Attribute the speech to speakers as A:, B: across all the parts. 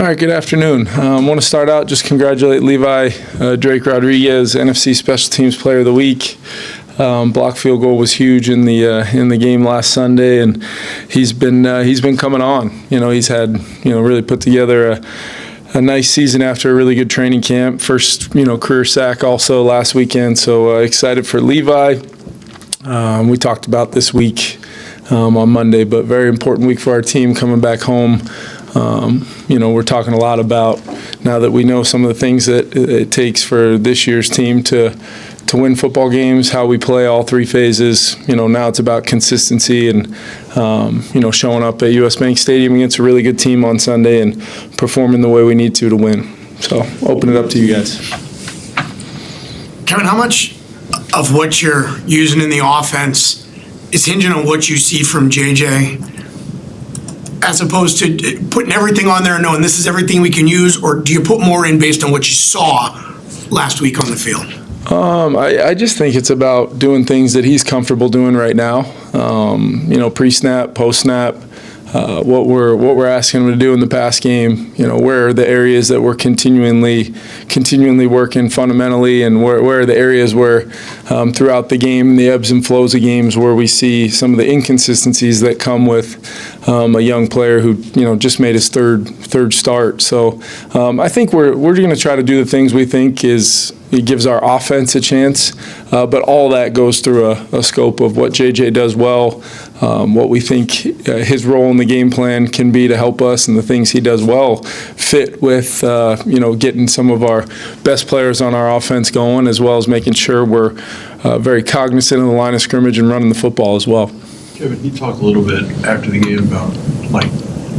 A: All right, good afternoon. I want to start out, just congratulate Levi Drake Rodriguez, NFC Special Teams Player of the Week. Block field goal was huge in the game last Sunday, and he's been coming on. He's had really put together a nice season after a really good training camp. First career sack also last weekend. So excited for Levi. We talked about this week on Monday, but very important week for our team coming back home. We're talking a lot about, now that we know some of the things that it takes for this year's team to win football games, how we play all three phases. Now it's about consistency and, showing up at US Bank Stadium against a really good team on Sunday and performing the way we need to win. So open it up to you guys.
B: Kevin, how much of what you're using in the offense is hinging on what you see from JJ, as opposed to putting everything on there and knowing this is everything we can use, or do you put more in based on what you saw last week on the field?
A: I just think it's about doing things that he's comfortable doing right now. Pre-snap, post-snap, what we're asking him to do in the pass game. Where are the areas that we're continually working fundamentally, and where are the areas where throughout the game, the ebbs and flows of games, where we see some of the inconsistencies that come with a young player who just made his third start. So I think we're going to try to do the things we think it gives our offense a chance, but all that goes through a scope of what JJ does well, what we think his role in the game plan can be to help us, and the things he does well fit with getting some of our best players on our offense going, as well as making sure we're very cognizant of the line of scrimmage and running the football as well.
C: Kevin, you talked a little bit after the game about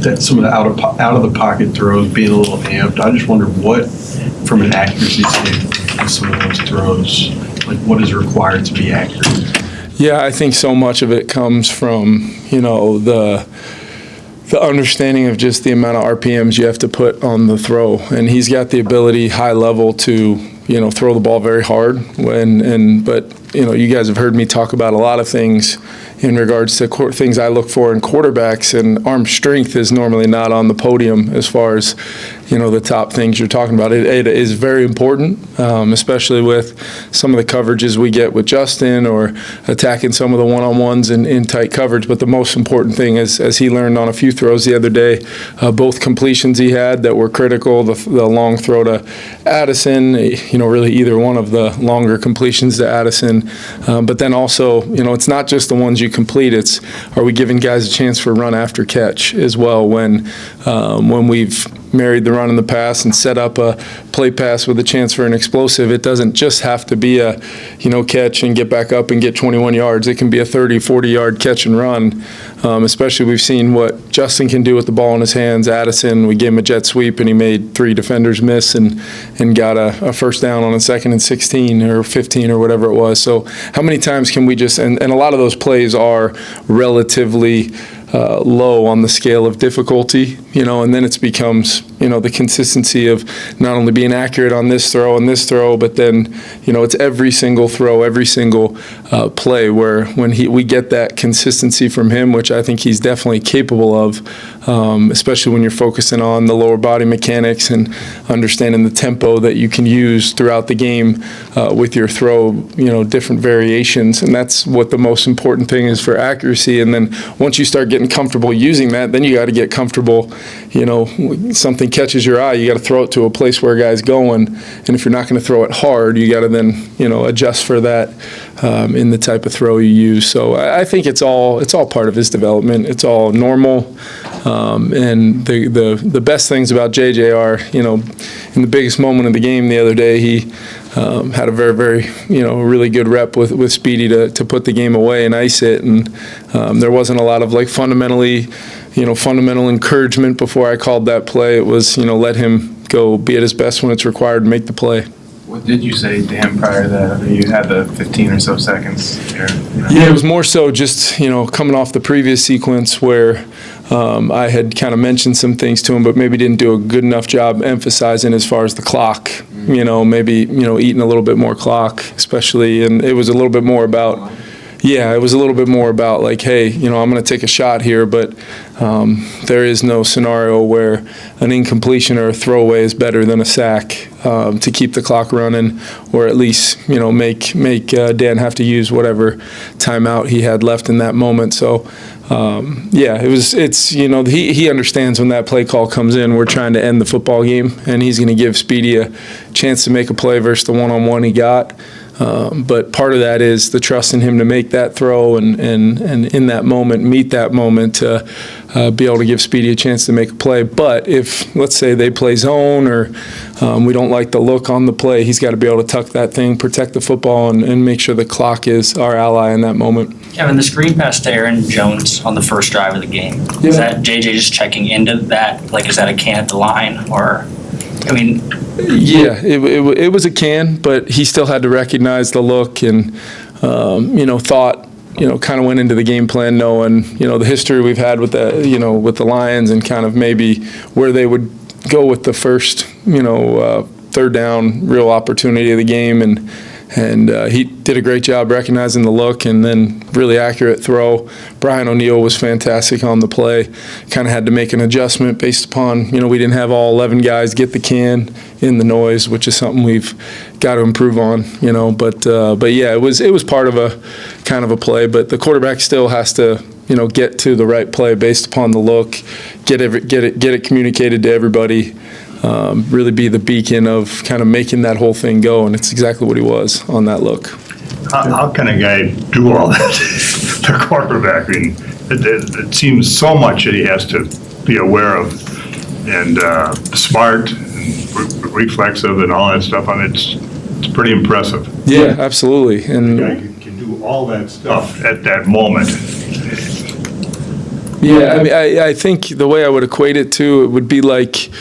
C: that some of the out of the pocket throws being a little amped. I just wonder what, from an accuracy standpoint, some of those throws, what is required to be accurate?
A: Yeah, I think so much of it comes from the understanding of just the amount of RPMs you have to put on the throw, and he's got the ability, high level, to throw the ball very hard. But you guys have heard me talk about a lot of things in regards to things I look for in quarterbacks, and arm strength is normally not on the podium as far as the top things you're talking about. It is very important, especially with some of the coverages we get with Justin, or attacking some of the one-on-ones in tight coverage. But the most important thing is, as he learned on a few throws the other day, both completions he had that were critical, the long throw to Addison, really either one of the longer completions to Addison. But then also, it's not just the ones you complete, it's, are we giving guys a chance for run after catch as well, when we've married the run and the pass and set up a play pass with a chance for an explosive. It doesn't just have to be a catch and get back up and get 21 yards. It can be a 30, 40-yard catch and run. Especially, we've seen what Justin can do with the ball in his hands. Addison, we gave him a jet sweep and he made 3 defenders miss and got a first down on a 2nd and 16 or 15 or whatever it was. So how many times can we just, and a lot of those plays are relatively low on the scale of difficulty, and then it becomes, the consistency of not only being accurate on this throw and this throw, but then, it's every single throw, every single play, where when we get that consistency from him, which I think he's definitely capable of, especially when you're focusing on the lower body mechanics and understanding the tempo that you can use throughout the game with your throw, different variations. And that's what the most important thing is for accuracy. And then once you start getting comfortable using that, then you got to get comfortable, something catches your eye, you got to throw it to a place where a guy's going. And if you're not going to throw it hard, you got to then, adjust for that in the type of throw you use. So I think it's all part of his development. It's all normal. And the best things about JJ are, in the biggest moment of the game the other day, he had a very, very, really good rep with Speedy to put the game away and ice it. And there wasn't a lot of fundamental encouragement before I called that play. It was, let him go be at his best when it's required and make the play.
D: What did you say to him prior to that? You had the 15 or so seconds there.
A: Yeah, it was more so just, coming off the previous sequence where I had kind of mentioned some things to him, but maybe didn't do a good enough job emphasizing as far as the clock. Maybe, eating a little bit more clock, especially, and it was a little bit more about, hey, I'm going to take a shot here, but There is no scenario where an incompletion or a throwaway is better than a sack to keep the clock running, or at least make Dan have to use whatever timeout he had left in that moment. So he understands when that play call comes in, we're trying to end the football game, and he's going to give Speedy a chance to make a play versus the one-on-one he got. But part of that is the trust in him to make that throw and in that moment, meet that moment to be able to give Speedy a chance to make a play. But if, let's say, they play zone or we don't like the look on the play, he's got to be able to tuck that thing, protect the football, and make sure the clock is our ally in that moment.
E: Kevin, the screen pass to Aaron Jones on the first drive of the game, is that JJ just checking into that? Like, is that a can at the line? Or, I mean...
A: Yeah, it was a can, but he still had to recognize the look and, thought, kind of went into the game plan knowing, the history we've had with the, with the Lions and kind of maybe where they would go with the first, third down real opportunity of the game. And he did a great job recognizing the look and then really accurate throw. Brian O'Neill was fantastic on the play. Kind of had to make an adjustment based upon, we didn't have all 11 guys get the can in the noise, which is something we've got to improve on, But yeah, it was part of a kind of a play. But the quarterback still has to, get to the right play based upon the look, get it communicated to everybody. Really be the beacon of kind of making that whole thing go, and it's exactly what he was on that look.
F: How can a guy do all that? The quarterback, I mean, it seems so much that he has to be aware of, and smart, and reflexive, and all that stuff. I mean, it's pretty impressive.
A: Yeah, absolutely. And
F: A guy can do all that stuff at that moment.
A: Yeah, I mean, I think the way I would equate it to, it would be like,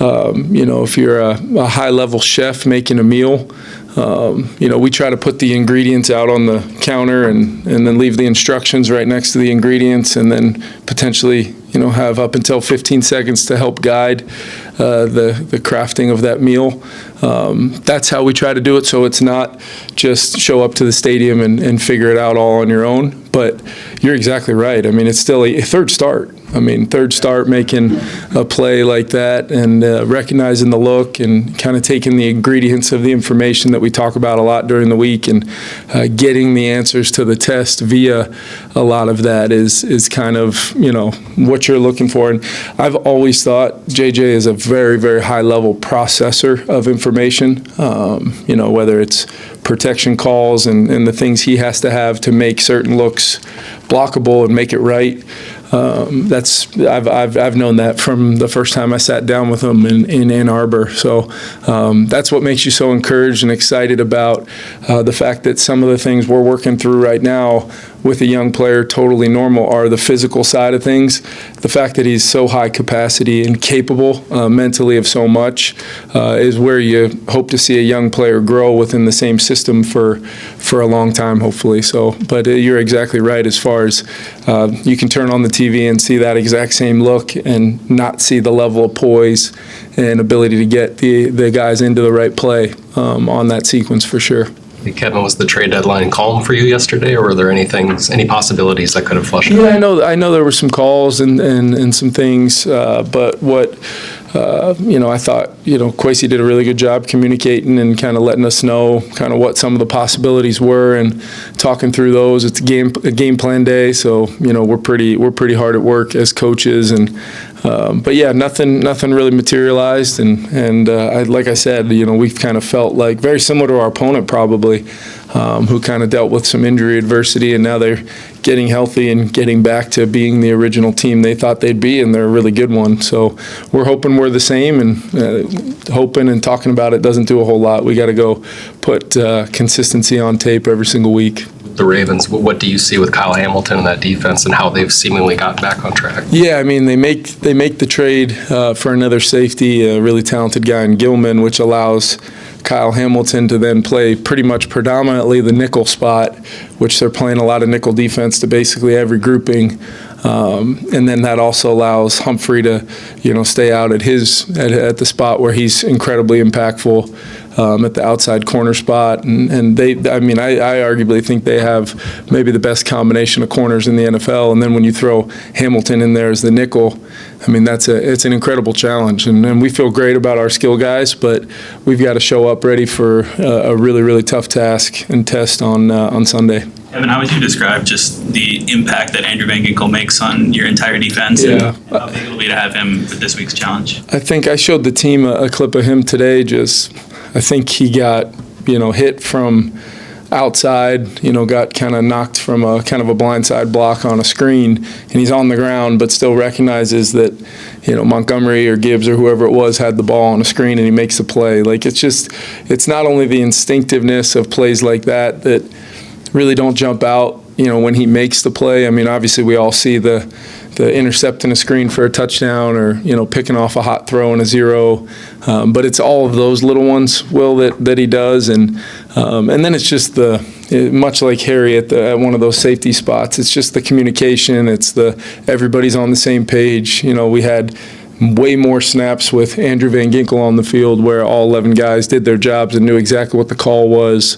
A: if you're a high-level chef making a meal, we try to put the ingredients out on the counter and then leave the instructions right next to the ingredients, and then potentially, have up until 15 seconds to help guide the crafting of that meal. That's how we try to do it, so it's not just show up to the stadium and figure it out all on your own. But you're exactly right. I mean, it's still a third start. Third start making a play like that and recognizing the look and kind of taking the ingredients of the information that we talk about a lot during the week and getting the answers to the test via a lot of that is kind of, what you're looking for. And I've always thought JJ is a very, very high-level processor of information, whether it's protection calls and the things he has to have to make certain looks blockable and make it right. I've known that from the first time I sat down with him in Ann Arbor. So that's what makes you so encouraged and excited about the fact that some of the things we're working through right now with a young player, totally normal, are the physical side of things. The fact that he's so high capacity and capable mentally of so much is where you hope to see a young player grow within the same system for a long time, hopefully. So, but you're exactly right as far as you can turn on the TV and see that exact same look and not see the level of poise and ability to get the guys into the right play on that sequence for sure.
G: Hey, Kevin, was the trade deadline calm for you yesterday, or were there any possibilities that could have flushed out?
A: Yeah, I know there were some calls and some things, but what I thought Kwesi did a really good job communicating and kind of letting us know kind of what some of the possibilities were and talking through those. It's a game plan day, so we're pretty hard at work as coaches and. But yeah, nothing really materialized, and like I said, we've kind of felt like very similar to our opponent probably, who kind of dealt with some injury adversity, and now they're getting healthy and getting back to being the original team they thought they'd be, and they're a really good one. So we're hoping we're the same, and hoping and talking about it doesn't do a whole lot. We got to go put consistency on tape every single week.
G: The Ravens, what do you see with Kyle Hamilton and that defense and how they've seemingly gotten back on track?
A: Yeah, I mean, they make the trade for another safety, a really talented guy in Gilman, which allows Kyle Hamilton to then play pretty much predominantly the nickel spot, which they're playing a lot of nickel defense to basically every grouping. And then that also allows Humphrey to, stay out at the spot where he's incredibly impactful. at the outside corner spot. And I arguably think they have maybe the best combination of corners in the NFL. And then when you throw Hamilton in there as the nickel, I mean, it's an incredible challenge. And we feel great about our skill guys, but we've got to show up ready for a really, really tough task and test on Sunday.
H: Evan, how would you describe just the impact that Andrew Van Ginkel makes on your entire defense?
A: Yeah.
H: And how big it'll be to have him for this week's challenge?
A: I think I showed the team a clip of him today. I think he got, hit from outside, got kind of knocked from a kind of a blindside block on a screen, and he's on the ground, but still recognizes that, Montgomery or Gibbs or whoever it was had the ball on a screen, and he makes a play. Like, it's not only the instinctiveness of plays like that really don't jump out, when he makes the play. I mean, obviously we all see the intercepting a screen for a touchdown or, picking off a hot throw and a zero. But it's all of those little ones, Will, that he does. And then it's just much like Harry at one of those safety spots, it's just the communication. It's everybody's on the same page. We had way more snaps with Andrew Van Ginkel on the field where all 11 guys did their jobs and knew exactly what the call was.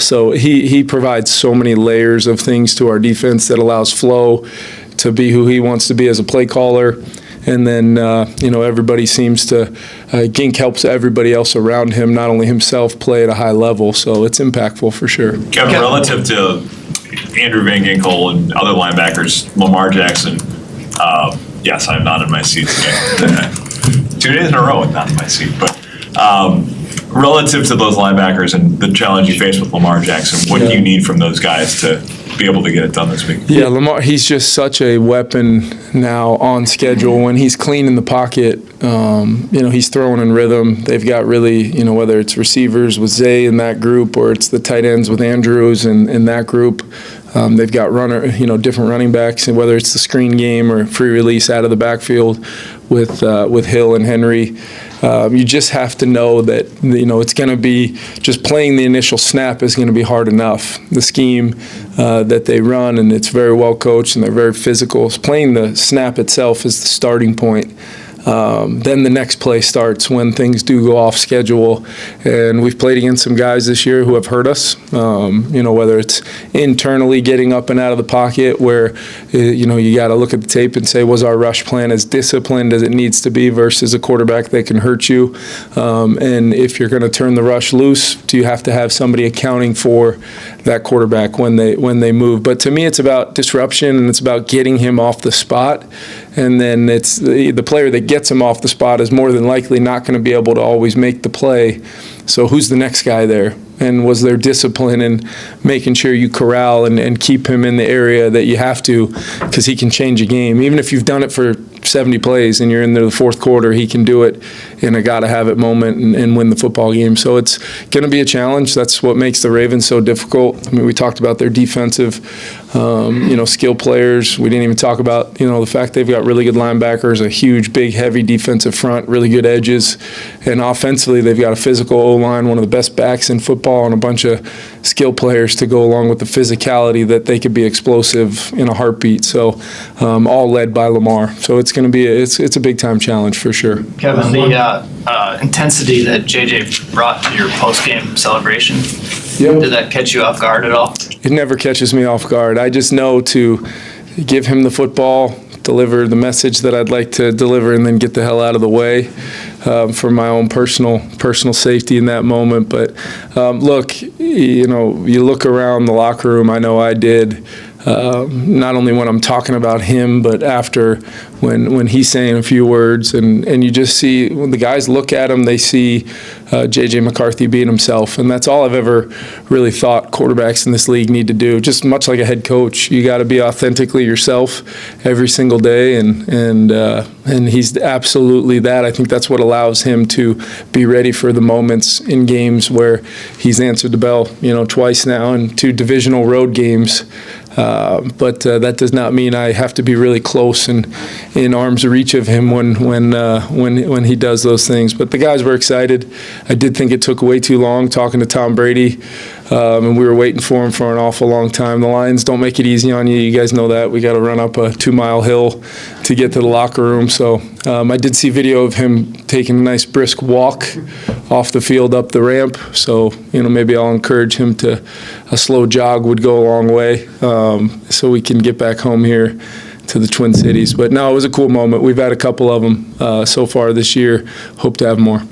A: So he provides so many layers of things to our defense that allows Flo to be who he wants to be as a play caller. And then, everybody seems to, Gink helps everybody else around him, not only himself, play at a high level. So it's impactful for sure.
I: Kevin, relative to Andrew Van Ginkel and other linebackers, Lamar Jackson, yes, I'm not in my seat today. 2 days in a row and not in my seat. But relative to those linebackers and the challenge you face with Lamar Jackson, what do you need from those guys to be able to get it done this week?
A: Yeah, Lamar, he's just such a weapon now on schedule. When he's clean in the pocket, he's throwing in rhythm. They've got really, whether it's receivers with Zay in that group or it's the tight ends with Andrews in that group, they've got different running backs, and whether it's the screen game or free release out of the backfield with Hill and Henry. You just have to know that, it's going to be just playing the initial snap is going to be hard enough. The scheme that they run, and it's very well coached and they're very physical. Playing the snap itself is the starting point. Then the next play starts when things do go off schedule. And we've played against some guys this year who have hurt us, whether it's internally getting up and out of the pocket where, you got to look at the tape and say, was our rush plan as disciplined as it needs to be versus a quarterback that can hurt you? And if you're going to turn the rush loose, do you have to have somebody accounting for that quarterback when they move? But to me, it's about disruption and it's about getting him off the spot. And then it's the player that gets him off the spot is more than likely not going to be able to always make the play. So who's the next guy there? And was there discipline in making sure you corral and keep him in the area that you have to, because he can change a game. Even if you've done it for 70 plays and you're in the fourth quarter, he can do it in a gotta-have-it moment and win the football game. So it's going to be a challenge. That's what makes the Ravens so difficult. I mean, we talked about their defensive, skill players. We didn't even talk about, the fact they've got really good linebackers, a huge, big, heavy defensive front, really good edges. And offensively, they've got a physical O-line, one of the best backs in football, and a bunch of skill players to go along with the physicality that they could be explosive in a heartbeat. So all led by Lamar. So it's going to be it's a big-time challenge for sure.
J: Kevin, the intensity that JJ brought to your post-game celebration, did that catch you off guard at all?
A: It never catches me off guard. I just know to give him the football, deliver the message that I'd like to deliver, and then get the hell out of the way for my own personal safety in that moment. But look, you look around the locker room. I know I did. Not only when I'm talking about him, but after when he's saying a few words, and you just see when the guys look at him, they see J.J. McCarthy being himself, and that's all I've ever really thought quarterbacks in this league need to do. Just much like a head coach, you got to be authentically yourself every single day, and he's absolutely that. I think that's what allows him to be ready for the moments in games where he's answered the bell, twice now in 2 divisional road games. But that does not mean I have to be really close and in arm's reach of him when he does those things. But the guys were excited. I did think it took way too long talking to Tom Brady and we were waiting for him for an awful long time. The Lions don't make it easy on you. You guys know that. We got to run up a 2-mile hill to get to the locker room. So I did see video of him taking a nice brisk walk off the field up the ramp. So, maybe I'll encourage him to, a slow jog would go a long way, so we can get back home here to the Twin Cities. But no, it was a cool moment. We've had a couple of them so far this year. Hope to have more.